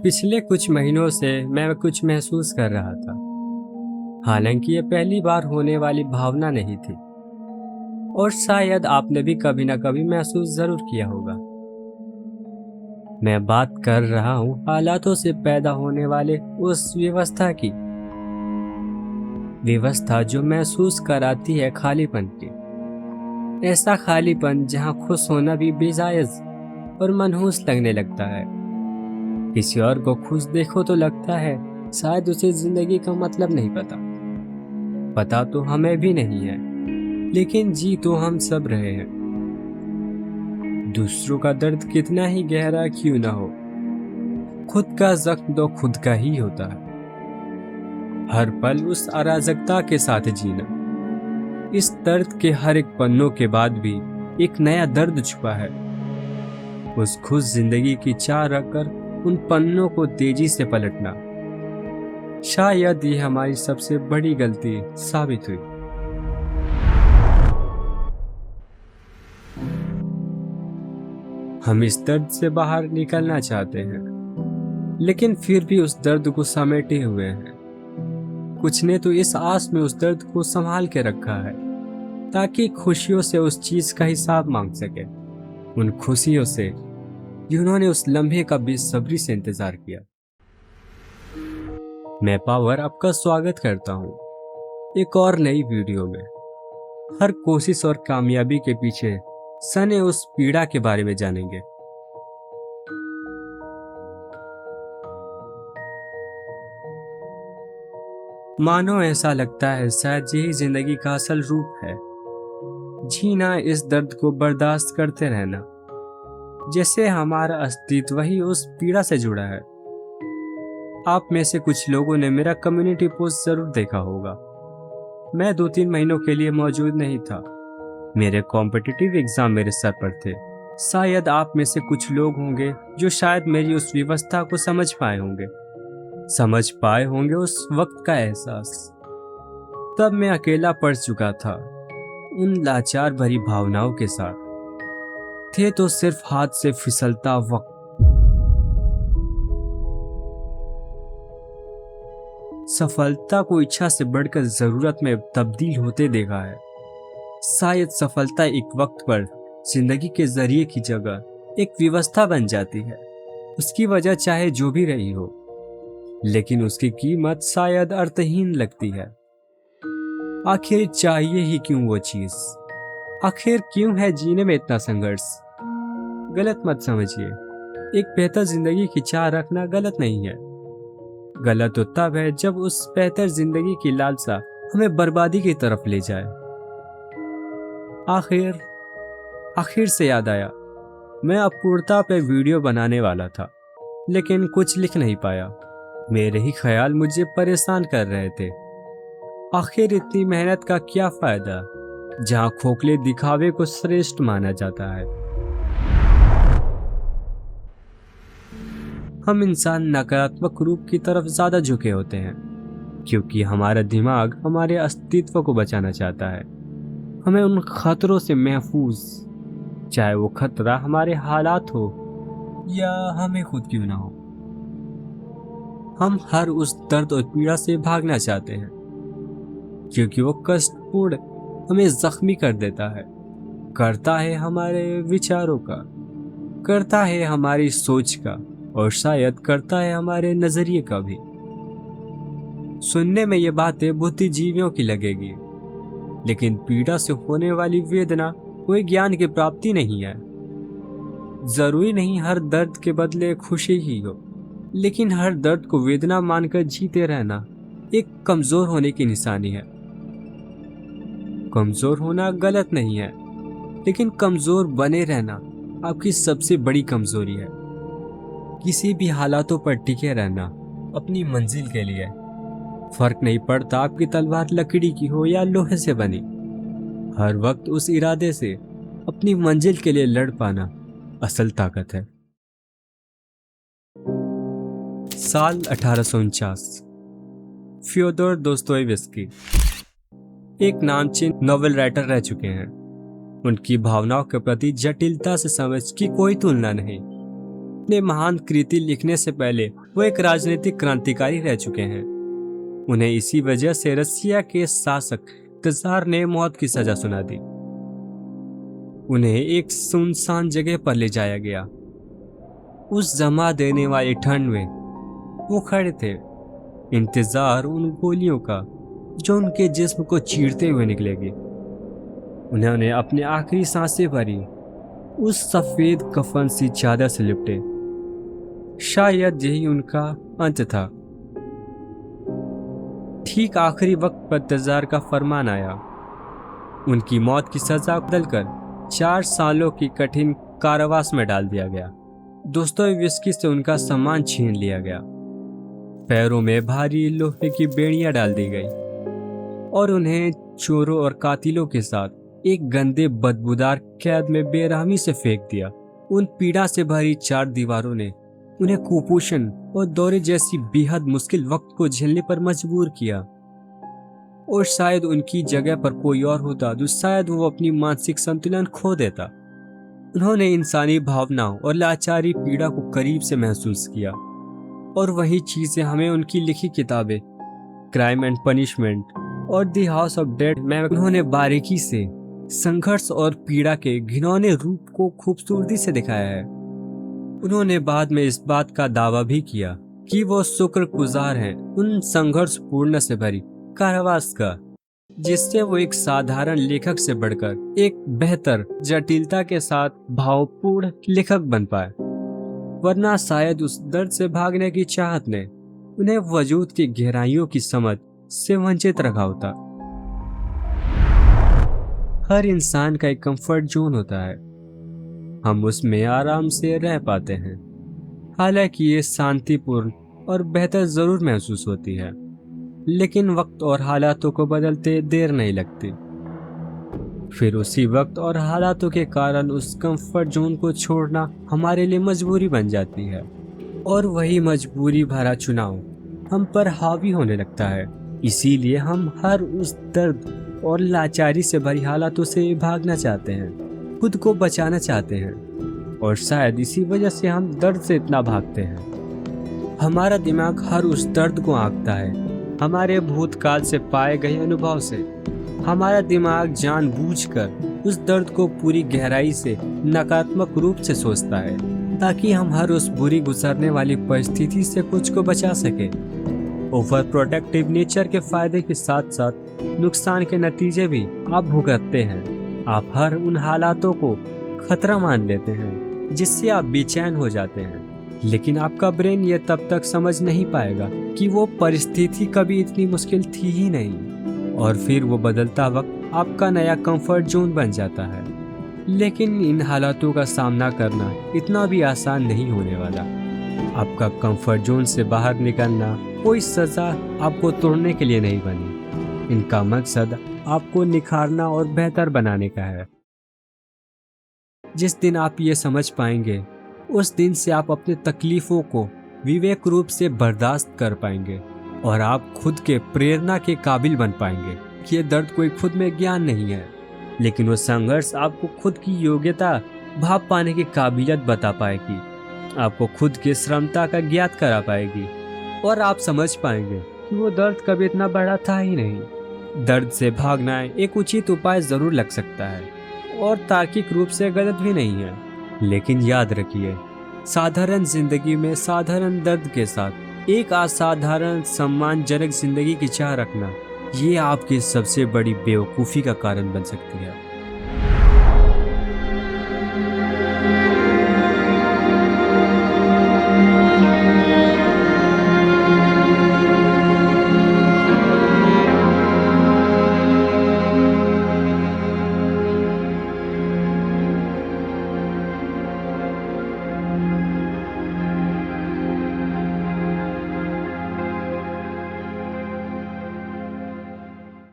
पिछले कुछ महीनों से मैं कुछ महसूस कर रहा था। हालांकि ये पहली बार होने वाली भावना नहीं थी, और शायद आपने भी कभी ना कभी महसूस जरूर किया होगा। मैं बात कर रहा हूँ हालातों से पैदा होने वाले उस व्यवस्था जो महसूस कराती है खालीपन की। ऐसा खालीपन जहाँ खुश होना भी बेजायज और मनहूस लगने लगता है। किसी और को खुश देखो तो लगता है शायद उसे जिंदगी का मतलब नहीं पता तो हमें भी नहीं है, लेकिन जी तो हम सब रहे हैं। दूसरों का दर्द कितना ही गहरा क्यों ना हो, खुद का जख्म तो खुद का ही होता है। हर पल उस अराजकता के साथ जीना, इस दर्द के हर एक पन्नों के बाद भी एक नया दर्द छुपा है। उस खुश जिंदगी की चाह रखकर उन पन्नों को तेजी से पलटना, शायद ये हमारी सबसे बड़ी गलती साबित हुई। हम इस दर्द से बाहर निकलना चाहते हैं, लेकिन फिर भी उस दर्द को समेटे हुए हैं। कुछ ने तो इस आस में उस दर्द को संभाल के रखा है ताकि खुशियों से उस चीज का हिसाब मांग सके, उन खुशियों से जिन्होंने उस लम्हे का बेसब्री से इंतजार किया। मैं पावर आपका स्वागत करता हूँ एक और नई वीडियो में। हर कोशिश और कामयाबी के पीछे सने उस पीड़ा के बारे में जानेंगे। मानो ऐसा लगता है शायद यही जिंदगी का असल रूप है, जीना, इस दर्द को बर्दाश्त करते रहना, जैसे हमारा अस्तित्व ही उस पीड़ा से जुड़ा है। आप में से कुछ लोगों ने मेरा कम्युनिटी पोस्ट जरूर देखा होगा। मैं 2-3 महीनों के लिए मौजूद नहीं था। मेरे कॉम्पिटिटिव एग्जाम मेरे सर पर थे। शायद आप में से कुछ लोग होंगे जो शायद मेरी उस व्यवस्था को समझ पाए होंगे उस वक्त का एहसास। तब मैं अकेला पड़ चुका था, उन लाचार भरी भावनाओं के साथ। थे तो सिर्फ हाथ से फिसलता वक्त। सफलता को इच्छा से बढ़कर जरूरत में तब्दील होते देखा है। शायद सफलता एक वक्त पर जिंदगी के जरिए की जगह एक व्यवस्था बन जाती है। उसकी वजह चाहे जो भी रही हो, लेकिन उसकी कीमत शायद अर्थहीन लगती है। आखिर चाहिए ही क्यों वो चीज? आखिर क्यों है जीने में इतना संघर्ष? गलत मत समझिए, एक बेहतर जिंदगी की चाह रखना गलत नहीं है। गलत तो तब है जब उस बेहतर जिंदगी की लालसा हमें बर्बादी की तरफ ले जाए। आखिर से याद आया, मैं अपूर्णता पे वीडियो बनाने वाला था, लेकिन कुछ लिख नहीं पाया। मेरे ही ख्याल मुझे परेशान कर रहे थे। आखिर इतनी मेहनत का क्या फायदा जहां खोखले दिखावे को श्रेष्ठ माना जाता है। हम इंसान नकारात्मक रूप की तरफ ज्यादा झुके होते हैं, क्योंकि हमारा दिमाग हमारे अस्तित्व को बचाना चाहता है, हमें उन खतरों से महफूज, चाहे वो खतरा हमारे हालात हो या हमें खुद क्यों ना हो। हम हर उस दर्द और पीड़ा से भागना चाहते हैं, क्योंकि वो कष्टपूर्ण हमें जख्मी कर देता है, करता है हमारे विचारों का, करता है हमारी सोच का, और शायद करता है हमारे नजरिए का भी। सुनने में ये बातें बुद्धिजीवियों की लगेगी, लेकिन पीड़ा से होने वाली वेदना कोई ज्ञान की प्राप्ति नहीं है। जरूरी नहीं हर दर्द के बदले खुशी ही हो, लेकिन हर दर्द को वेदना मानकर जीते रहना एक कमजोर होने की निशानी है। कमजोर होना गलत नहीं है, लेकिन कमजोर बने रहना आपकी सबसे बड़ी कमजोरी है। किसी भी हालातों पर टिके रहना अपनी मंजिल के लिए, फर्क नहीं पड़ता आपकी तलवार लकड़ी की हो या लोहे से बनी, हर वक्त उस इरादे से अपनी मंजिल के लिए लड़ पाना असल ताकत है। साल 1849। फ्योदोर दोस्तोयेवस्की एक नामचीन नॉवेल राइटर रह चुके हैं। उनकी भावनाओं के प्रति जटिलता से समझ की कोई तुलना नहीं। अपने महान कृति लिखने से पहले वो एक राजनीतिक क्रांतिकारी रह चुके हैं। उन्हें इसी वजह से रसिया के शासक तजार ने मौत की सजा सुना दी। उन्हें एक सुनसान जगह पर ले जाया गया। उस जमा देने वाली ठंड में वो खड़े थे, इंतजार उन गोलियों का जो उनके जिस्म को चीरते हुए निकलेगी। उन्होंने अपनी आखिरी सांसें भरी, उस सफेद कफन सी चादर से लिपटे। शायद यही उनका अंत था। ठीक आखिरी वक्त पर तजार का फरमान आया। उनकी मौत की सजा बदलकर 4 सालों की कठिन कारावास में डाल दिया गया। दोस्तोयेव्स्की से उनका सम्मान छीन लिया गया। पैरों में भारी लोहे की बेड़ियां डाल दी गई और उन्हें चोरों और कातिलों के साथ एक गंदे बदबूदार कैद में बेरहमी से फेंक दिया। उन पीड़ा से भरी 4 दीवारों ने उन्हें कुपोषण और दौरे जैसी बेहद मुश्किल वक्त को झेलने पर मजबूर किया। और शायद उनकी जगह पर कोई और होता तो शायद वो अपनी मानसिक संतुलन खो देता। उन्होंने इंसानी भावनाओं और लाचारी पीड़ा को करीब से महसूस किया, और वही चीजें हमें उनकी लिखी किताबें क्राइम एंड पनिशमेंट और द हाउस ऑफ डेड में उन्होंने बारीकी से संघर्ष और पीड़ा के घिनौने रूप को खूबसूरती से दिखाया है। उन्होंने बाद में इस बात का दावा भी किया कि वो शुक्रगुजार हैं उन संघर्षपूर्ण से भरी कारावास का, जिससे वो एक साधारण लेखक से बढ़कर एक बेहतर जटिलता के साथ भावपूर्ण लेखक बन पाए। वरना शायद उस दर्द से भागने की चाहत ने उन्हें वजूद की गहराइयों की समझ से वंचित रखा होता। हर इंसान का एक कंफर्ट जोन होता है, हम उसमें आराम से रह पाते हैं। हालांकि ये शांतिपूर्ण और बेहतर जरूर महसूस होती है, लेकिन वक्त और हालातों को बदलते देर नहीं लगती। फिर उसी वक्त और हालातों के कारण उस कंफर्ट जोन को छोड़ना हमारे लिए मजबूरी बन जाती है, और वही मजबूरी भरा चुनाव हम पर हावी होने लगता है। इसीलिए हम हर उस दर्द और लाचारी से भरी हालातों से भागना चाहते हैं, खुद को बचाना चाहते हैं, और शायद इसी वजह से हम दर्द से इतना भागते हैं। हमारा दिमाग हर उस दर्द को आंकता है, हमारे भूतकाल से पाए गए अनुभव से। हमारा दिमाग जानबूझकर उस दर्द को पूरी गहराई से नकारात्मक रूप से सोचता है, ताकि हम हर उस बुरी गुजरने वाली परिस्थिति से कुछ को बचा सके। ओवर प्रोटेक्टिव नेचर के फायदे के साथ साथ नुकसान के नतीजे भी आप भुगतते हैं। आप हर उन हालातों को खतरा मान लेते हैं जिससे आप बेचैन हो जाते हैं, लेकिन आपका ब्रेन ये तब तक समझ नहीं पाएगा कि वो परिस्थिति कभी इतनी मुश्किल थी ही नहीं, और फिर वो बदलता वक्त आपका नया कंफर्ट जोन बन जाता है। लेकिन इन हालातों का सामना करना इतना भी आसान नहीं होने वाला। आपका कंफर्ट जोन से बाहर निकलना कोई सजा आपको तोड़ने के लिए नहीं बनी। इनका मकसद आपको निखारना और बेहतर बनाने का है। जिस दिन आप ये समझ पाएंगे, उस दिन से आप अपने तकलीफों को विवेक रूप से बर्दाश्त कर पाएंगे, और आप खुद के प्रेरणा के काबिल बन पाएंगे। ये दर्द कोई खुद में ज्ञान नहीं है, लेकिन वो संघर्ष आपको खुद की योग्यता भाप पाने की काबिलियत बता पाएगी, आपको खुद की श्रमता का ज्ञात करा पाएगी, और आप समझ पाएंगे कि वो दर्द कभी इतना बड़ा था ही नहीं। दर्द से भागना एक उचित उपाय जरूर लग सकता है, और तार्किक रूप से गलत भी नहीं है, लेकिन याद रखिए, साधारण जिंदगी में साधारण दर्द के साथ एक असाधारण सम्मानजनक जिंदगी की चाह रखना, ये आपकी सबसे बड़ी बेवकूफ़ी का कारण बन सकती है।